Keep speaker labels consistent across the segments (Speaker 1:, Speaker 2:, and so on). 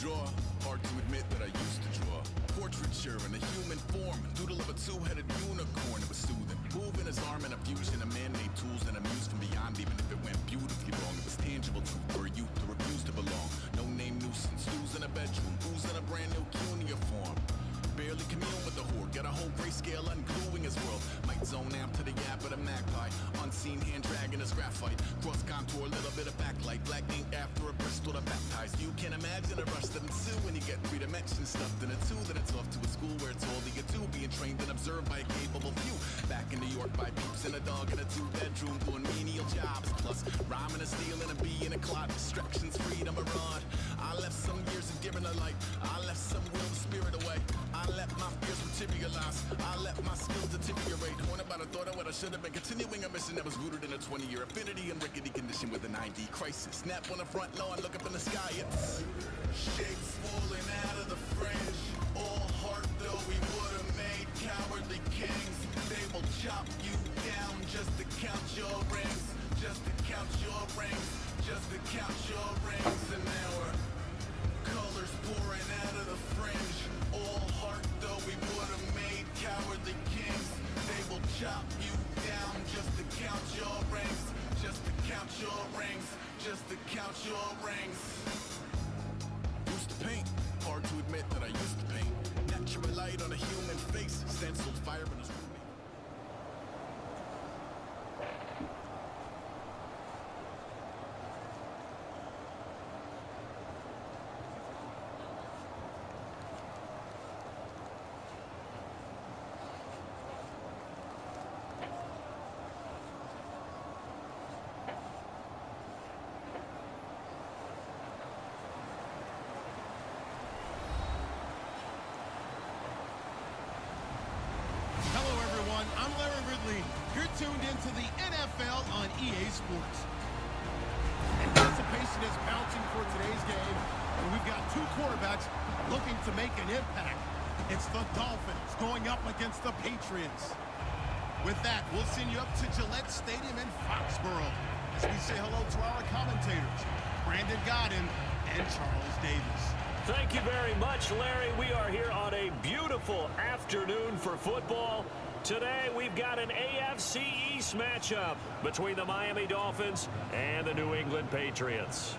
Speaker 1: draw. Hard to admit that I used to draw. Portraiture in a human form. Doodle of a two-headed unicorn. It was soothing. Moving his arm in a fusion of man-made tools and amused from beyond, even if it went beautifully wrong. It was tangible truth for a youth to refuse to belong. No-name nuisance. Who's in a bedroom? Who's in a brand new cuneiform? Barely commune with the horde. Got a whole grayscale ungluing his world. Might zone amp to the yap of the magpie. Unseen hand dragging his graphite. Cross contour, a little bit of backlight. Black ink after a Bristol to baptize. You can imagine a rush that ensue when you get three dimensions stuffed in a two. Then it's off to a school where it's all the two. Being trained and observed by a capable few. Back in New York by peeps and a dog in a two-bedroom doing menial jobs. Plus rhyming and stealing a bee in a clot. Distractions, freedom, a rod. I left some years of giving a light. I left some will to spirit away. I let my fears materialize. I let my skills deteriorate. Haunted by the thought of what I should have been. Continuing a mission that was rooted in a 20-year affinity and rickety condition with an ID crisis. Snap on the front lawn, look up in the sky. It's shapes falling out of the fringe. All heart though we would have made cowardly kings. They will chop you down just to count your rings. Just to count your rings. Just to count your rings. And now we're colors pouring out of the fringe. All heart though we would have made cowardly kings. They will chop you down just to count your rings. Just to count your rings. Just to count your rings. Used to paint. Hard to admit that I used to paint. Natural light on a human face. Stenciled fire in his roommate.
Speaker 2: I'm Larry Ridley. You're tuned into the NFL on EA Sports. Anticipation is mounting for today's game, and we've got two quarterbacks looking to make an impact. It's the Dolphins going up against the Patriots. With that, we'll send you up to Gillette Stadium in Foxborough as we say hello to our commentators, Brandon Godden and Charles Davis.
Speaker 3: Thank you very much, Larry. We are here on a beautiful afternoon for football. Today, we've got an AFC East matchup between the Miami Dolphins and the New England Patriots.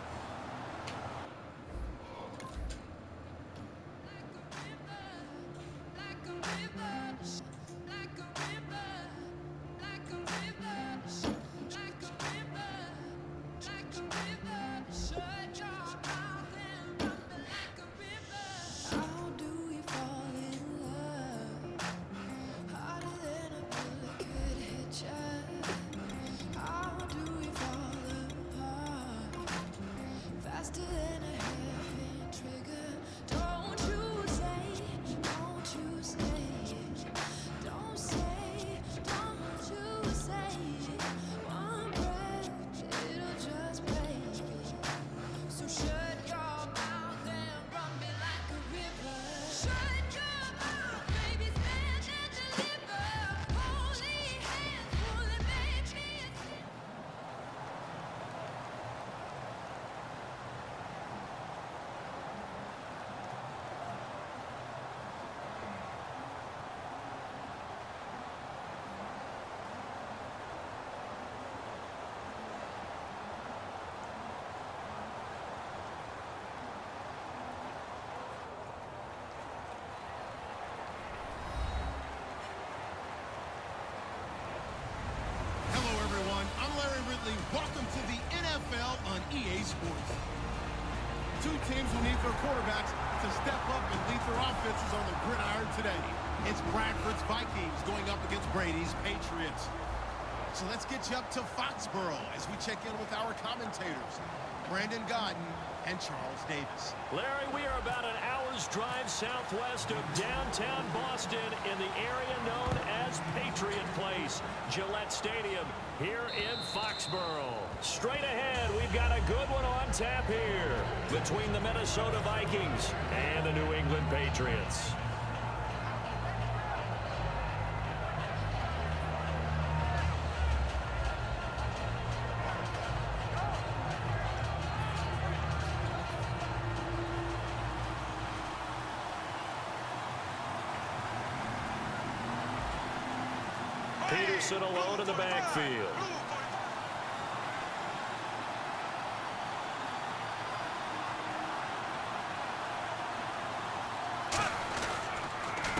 Speaker 2: Welcome to the NFL on EA Sports. Two teams will need their quarterbacks to step up and lead their offenses on the gridiron today. It's Bradford's Vikings going up against Brady's Patriots. So let's get you up to Foxborough as we check in with our commentators, Brandon Godden and Charles Davis.
Speaker 3: Larry, we are about an hour's drive southwest of downtown Boston in the area known as Patriot Place, Gillette Stadium here in Foxborough. Straight ahead, we've got a good one on tap here between the Minnesota Vikings and the New England Patriots. Peterson alone in the backfield.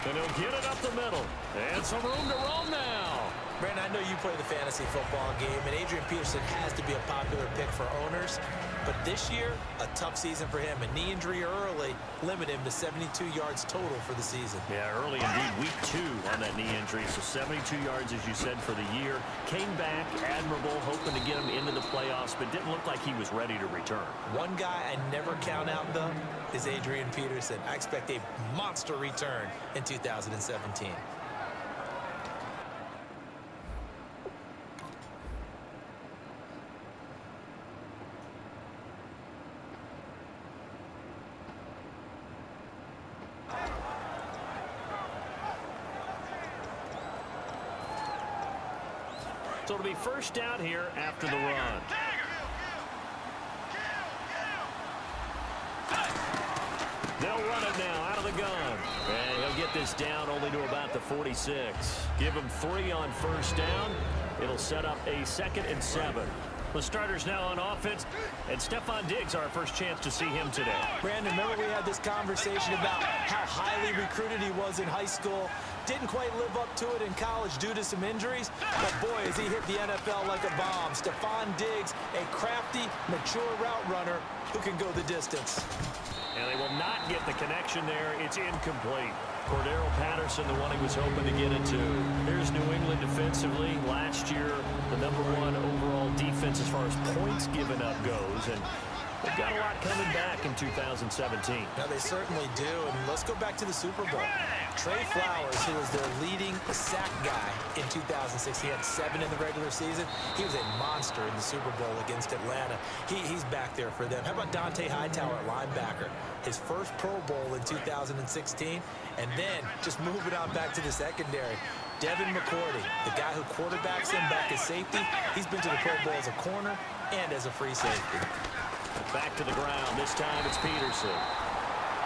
Speaker 3: And he'll get it up the middle. And some room to roam now.
Speaker 4: Brandon, I know you play the fantasy football game, and Adrian Peterson has to be a popular pick for owners. But this year, a tough season for him. A knee injury early limited him to 72 yards total for the season.
Speaker 3: Yeah, early indeed. Week 2 on that knee injury. So 72 yards, as you said, for the year. Came back admirable, hoping to get him into the playoffs, but didn't look like he was ready to return.
Speaker 4: One guy I never count out, though, is Adrian Peterson. I expect a monster return in 2017.
Speaker 3: So it'll be first down here after the run. They'll run it now out of the gun. And he'll get this down only to about the 46. Give him 3 on first down. It'll set up a 2nd and 7. The starters now on offense, and Stephon Diggs, our first chance to see him today.
Speaker 4: Brandon, remember we had this conversation about how highly recruited he was in high school. Didn't quite live up to it in college due to some injuries. But boy, has he hit the NFL like a bomb. Stephon Diggs, a crafty, mature route runner who can go the distance.
Speaker 3: And they will not get the connection there. It's incomplete. Cordero Patterson, the one he was hoping to get into. Here's New England defensively. Last year, the #1 overall defense as far as points given up goes. And they've got a lot coming back in 2017.
Speaker 4: Now, they certainly do. And let's go back to the Super Bowl. Trey Flowers, who was their leading sack guy in 2006. He had 7 in the regular season. He was a monster in the Super Bowl against Atlanta. He's back there for them. How about Dante Hightower at linebacker? His first Pro Bowl in 2016. And then just moving on back to the secondary. Devin McCourty, the guy who quarterbacks him back as safety. He's been to the Pro Bowl as a corner and as a free safety.
Speaker 3: Back to the ground. This time it's Peterson.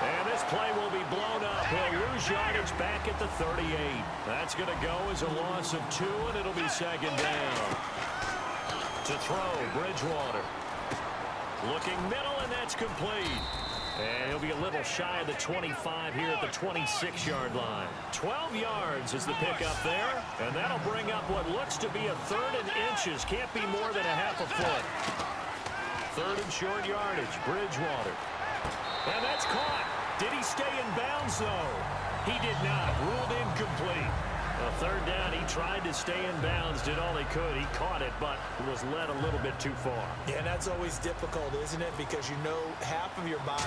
Speaker 3: And this play will be blown up. He'll lose yardage back at the 38. That's going to go as a loss of 2, and it'll be 2nd down. To throw, Bridgewater. Looking middle, and that's complete. And he'll be a little shy of the 25 here at the 26-yard line. 12 yards is the pickup there. And that'll bring up what looks to be a 3rd and inches. Can't be more than a half a foot. 3rd and short yardage. Bridgewater. And that's caught. Did he stay in bounds, though? He did not. Ruled incomplete. A 3rd down, he tried to stay in bounds, did all he could. He caught it, but was led a little bit too far.
Speaker 4: Yeah, and that's always difficult, isn't it? Because you know half of your body.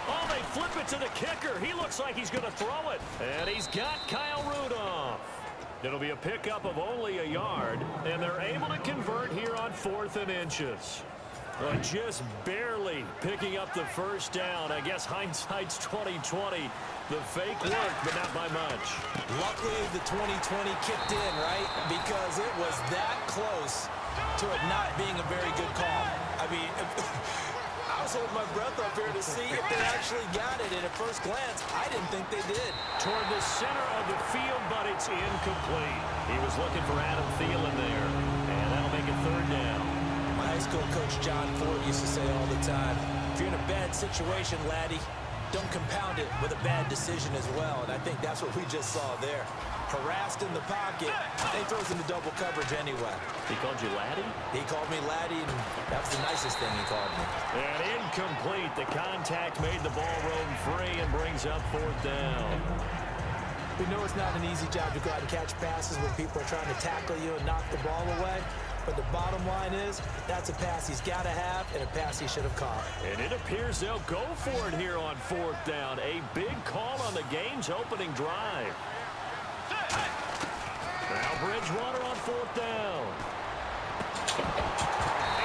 Speaker 3: Oh, they flip it to the kicker. He looks like he's going to throw it. And he's got Kyle Rudolph. It'll be a pickup of only a yard, and they're able to convert here on 4th and inches. Well, just barely picking up the first down. I guess hindsight's 20/20. The fake worked, but not by much.
Speaker 4: Luckily, the 20/20 kicked in, right? Because it was that close to it not being a very good call. I mean, I was holding my breath up here to see if they actually got it. And at first glance, I didn't think they did.
Speaker 3: Toward the center of the field, but it's incomplete. He was looking for Adam Thielen there, and that'll make it 3rd down.
Speaker 4: My high school coach, John Ford, used to say all the time, if you're in a bad situation, laddie, don't compound it with a bad decision as well. And I think that's what we just saw there. Harassed in the pocket, they throws into double coverage anyway.
Speaker 3: He called you laddie?
Speaker 4: He called me laddie, and that was the nicest thing he called me.
Speaker 3: And incomplete. The contact made the ball roam free and brings up 4th down.
Speaker 4: We know it's not an easy job to go out and catch passes when people are trying to tackle you and knock the ball away. But the bottom line is, that's a pass he's got to have and a pass he should have caught.
Speaker 3: And it appears they'll go for it here on 4th down. A big call on the game's opening drive. Now Bridgewater on 4th down.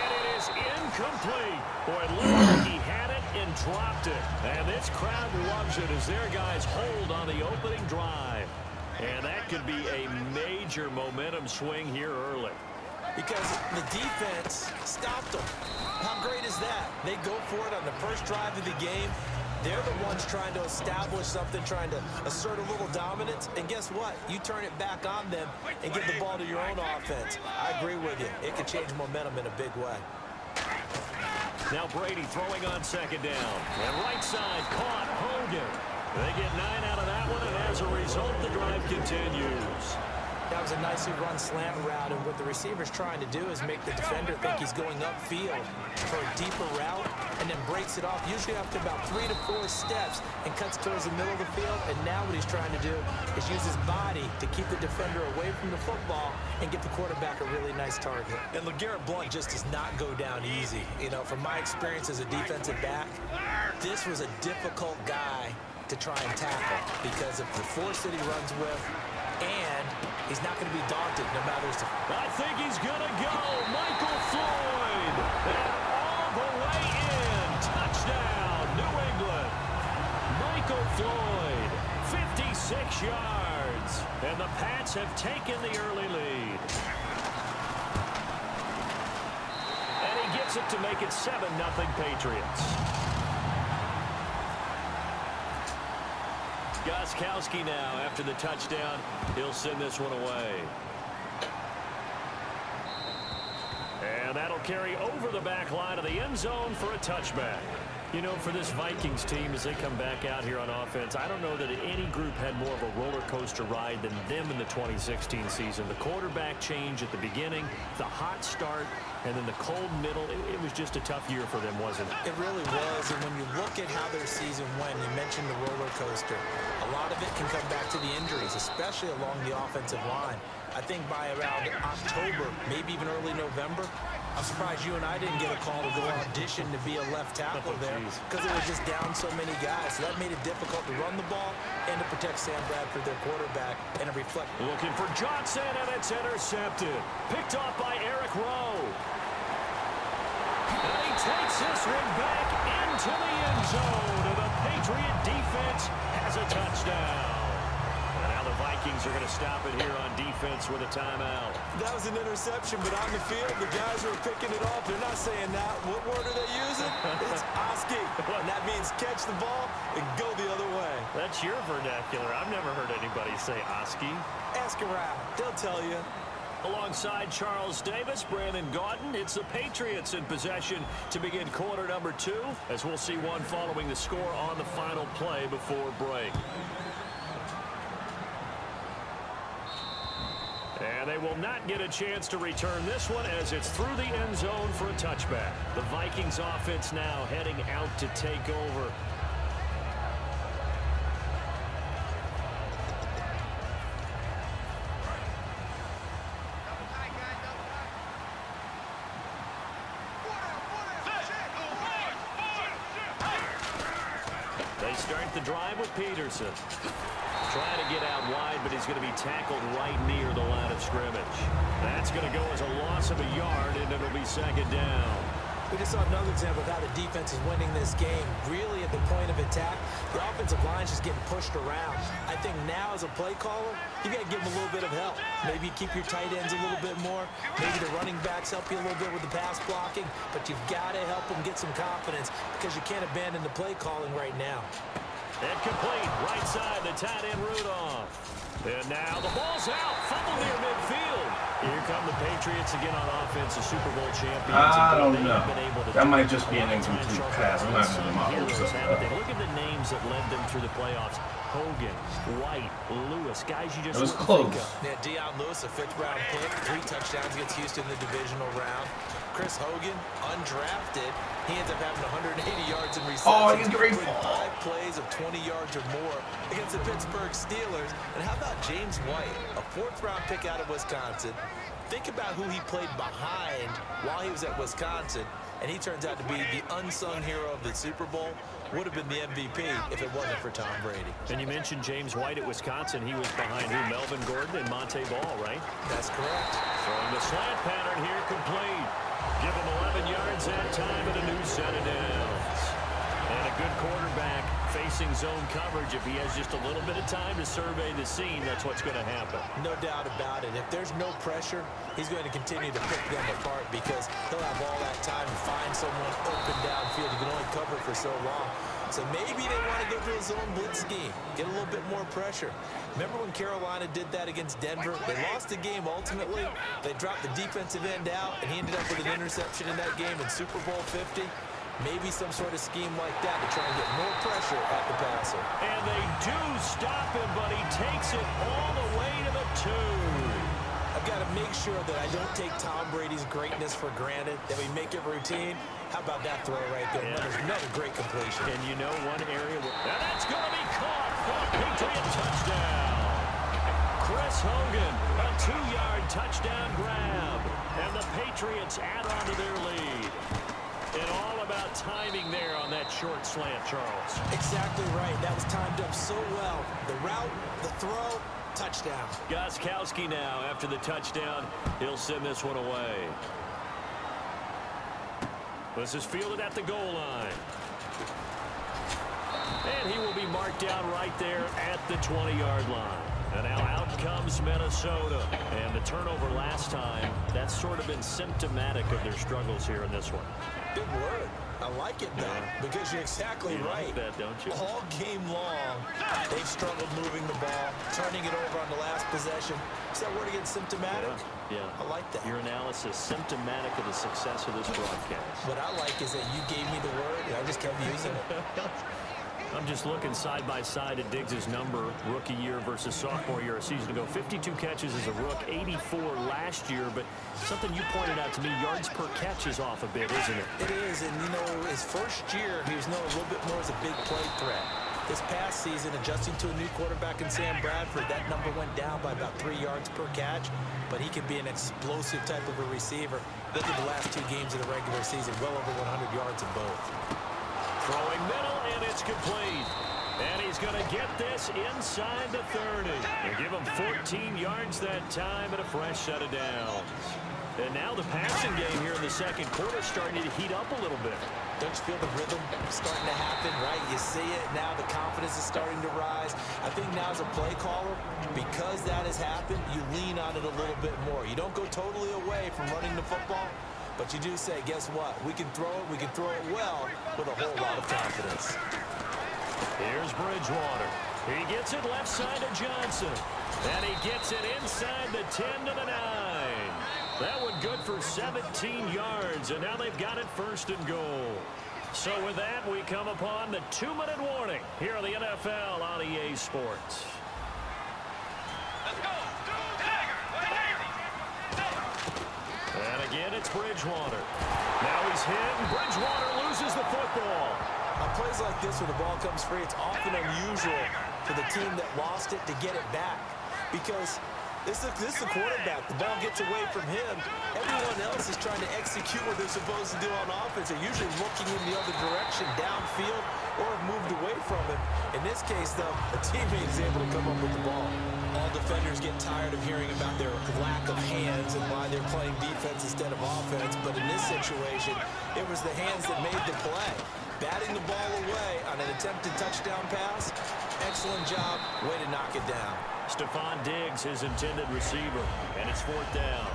Speaker 3: And it is incomplete. Boy, it looked like he had it and dropped it. And this crowd loves it as their guys hold on the opening drive. And that could be a major momentum swing here early.
Speaker 4: because the defense stopped them. How great is that? They go for it on the first drive of the game. They're the ones trying to establish something, trying to assert a little dominance. And guess what? You turn it back on them and give the ball to your own offense. I agree with you. It can change momentum in a big way.
Speaker 3: Now Brady throwing on second down. And right side caught Hogan. They get 9 out of that one, and as a result, the drive continues.
Speaker 4: That was a nicely run slant route, and what the receiver's trying to do is make the defender think he's going upfield for a deeper route, and then breaks it off, usually after about 3 to 4 steps, and cuts towards the middle of the field. And now what he's trying to do is use his body to keep the defender away from the football and get the quarterback a really nice target. And LeGarrette Blount just does not go down easy. You know, from my experience as a defensive back, this was a difficult guy to try and tackle because of the force that he runs with, and he's not going to be daunted no matter what.
Speaker 3: I think he's going to go. Michael Floyd. And all the way in. Touchdown, New England. Michael Floyd, 56 yards. And the Pats have taken the early lead. And he gets it to make it 7-0 Patriots. Gostkowski now after the touchdown. He'll send this one away. And that'll carry over the back line of the end zone for a touchback. You know, for this Vikings team, as they come back out here on offense, I don't know that any group had more of a roller coaster ride than them in the 2016 season. The quarterback change at the beginning, the hot start, and then the cold middle. It was just a tough year for them, wasn't it?
Speaker 4: It really was, and when you look at how their season went, you mentioned the roller coaster. A lot of it can come back to the injuries, especially along the offensive line. I think by around October, maybe even early November, I'm surprised you and I didn't get a call to go audition to be a left tackle there because it was just down so many guys. So that made it difficult to run the ball and to protect Sam Bradford, their quarterback, and to reflect.
Speaker 3: Looking for Johnson, and it's intercepted. Picked off by Eric Rowe. And he takes this one back into the end zone, and the Patriot defense has a touchdown. And now the Vikings are going to stop it here on defense with a timeout.
Speaker 4: That was an interception, but on the field, the guys who are picking it off, they're not saying that. What word are they using? It's Oski. And that means catch the ball and go the other way.
Speaker 3: That's your vernacular. I've never heard anybody say Oski.
Speaker 4: Ask around. They'll tell you.
Speaker 3: Alongside Charles Davis, Brandon Gaudin, it's the Patriots in possession to begin quarter number 2, as we'll see one following the score on the final play before break. And they will not get a chance to return this one as it's through the end zone for a touchback. The Vikings offense now heading out to take over. They start the drive with Peterson. Trying to get out wide, but he's going to be tackled right near the line of scrimmage. That's going to go as a loss of a yard, and it'll be second down.
Speaker 4: We just saw another example of how the defense is winning this game. Really at the point of attack, the offensive line is just getting pushed around. I think now as a play caller, you got to give them a little bit of help. Maybe keep your tight ends a little bit more. Maybe the running backs help you a little bit with the pass blocking, but you've got to help them get some confidence because you can't abandon the play calling right now.
Speaker 3: And complete, right side, the tight end Rudolph. And now the ball's out, fumble near midfield. Here come the Patriots again on offense, the Super Bowl champions.
Speaker 5: I don't know. That might just be an incomplete pass. I'm not going to model this.
Speaker 3: Look at the names that led them through the playoffs. Hogan, White, Lewis, guys you just
Speaker 5: it was close.
Speaker 4: Yeah, Deion Lewis, a 5th-round pick, 3 touchdowns against Houston in the divisional round. Chris Hogan, undrafted, he ends up having 180 yards in receptions.
Speaker 5: Oh, he's great.
Speaker 4: 5 plays of 20 yards or more against the Pittsburgh Steelers. And how about James White, a 4th-round pick out of Wisconsin? Think about who he played behind while he was at Wisconsin, and he turns out to be the unsung hero of the Super Bowl. Would have been the MVP if it wasn't for Tom Brady.
Speaker 3: And you mentioned James White at Wisconsin. He was behind who? Melvin Gordon and Monte Ball, right?
Speaker 4: That's correct.
Speaker 3: Throwing the slant pattern here complete. Give him 11 yards that time and a new set of downs. And a good quarterback facing facing zone coverage, if he has just a little bit of time to survey the scene, that's what's going to happen.
Speaker 4: No doubt about it. If there's no pressure, he's going to continue to pick them apart because he'll have all that time to find someone open downfield. You can only cover it for so long. So maybe they want to go to a zone blitz scheme, get a little bit more pressure. Remember when Carolina did that against Denver? They lost the game ultimately. They dropped the defensive end out, and he ended up with an interception in that game in Super Bowl 50. Maybe some sort of scheme like that to try and get more pressure at the passer.
Speaker 3: And they do stop him, but he takes it all the way to the 2.
Speaker 4: I've got to make sure that I don't take Tom Brady's greatness for granted, that we make it routine. How about that throw right there?
Speaker 3: Yeah.
Speaker 4: Another great completion.
Speaker 3: And you know one area where... And that's going to be caught for a Patriot touchdown. Chris Hogan, a 2-yard touchdown grab. And the Patriots add on to their lead. And all about timing there on that short slant, Charles.
Speaker 4: Exactly right. That was timed up so well. The route, the throw, touchdown.
Speaker 3: Gostkowski now, after the touchdown, he'll send this one away. This is fielded at the goal line. And he will be marked down right there at the 20-yard line. And now out comes Minnesota. And the turnover last time, that's sort of been symptomatic of their struggles here in this one.
Speaker 4: Good word. I like it, though, because you're exactly right.
Speaker 3: Like that, don't you?
Speaker 4: All game long, they've struggled moving the ball, turning it over on the last possession. Is that word again, symptomatic?
Speaker 3: Yeah.
Speaker 4: I like that.
Speaker 3: Your analysis, symptomatic of the success of this broadcast.
Speaker 4: What I like is that you gave me the word, and I just kept using it.
Speaker 3: I'm just looking side by side at Diggs' number, rookie year versus sophomore year a season ago. 52 catches as a rook, 84 last year. But something you pointed out to me, yards per catch is off a bit, isn't it?
Speaker 4: It is, and you know, his first year, he was known a little bit more as a big play threat. This past season, adjusting to a new quarterback in Sam Bradford, that number went down by about 3 yards per catch. But he can be an explosive type of a receiver. Look at the last 2 games of the regular season, well over 100 yards in both.
Speaker 3: Throwing middle, and it's complete. And he's going to get this inside the 30. And give him 14 yards that time and a fresh set of downs. And now the passing game here in the second quarter starting to heat up a little bit.
Speaker 4: Don't you feel the rhythm starting to happen, right? You see it now. The confidence is starting to rise. I think now as a play caller, because that has happened, you lean on it a little bit more. You don't go totally away from running the football, but you do say, guess what? We can throw it well with a whole lot of confidence.
Speaker 3: Here's Bridgewater. He gets it left side to Johnson. And he gets it inside the 10 to the 9. That one good for 17 yards, and now they've got it 1st and goal. So with that, we come upon the 2-minute warning here on the NFL on EA Sports. And again, it's Bridgewater. Now he's hit, and Bridgewater loses the football.
Speaker 4: On plays like this, where the ball comes free, it's often unusual for the team that lost it to get it back. Because this is the quarterback. The ball gets away from him. Everyone else is trying to execute what they're supposed to do on offense. They're usually looking in the other direction, downfield, or have moved away from him. In this case, though, a teammate is able to come up with the ball. All defenders get tired of hearing about their lack of hands and why they're playing defense instead of offense. But in this situation, it was the hands that made the play. Batting the ball away on an attempted touchdown pass. Excellent job. Way to knock it down.
Speaker 3: Stephon Diggs, his intended receiver, and it's 4th down.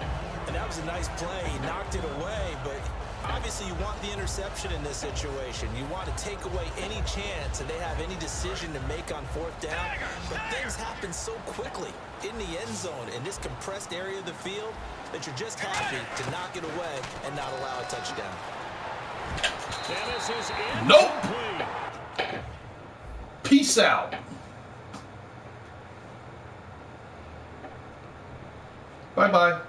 Speaker 4: And that was a nice play. He knocked it away, but obviously you want the interception in this situation. You want to take away any chance that they have any decision to make on 4th down. But things happen so quickly in the end zone in this compressed area of the field that you're just happy to knock it away and not allow a touchdown.
Speaker 3: And this is incomplete.
Speaker 5: Nope. Peace out. Bye-bye.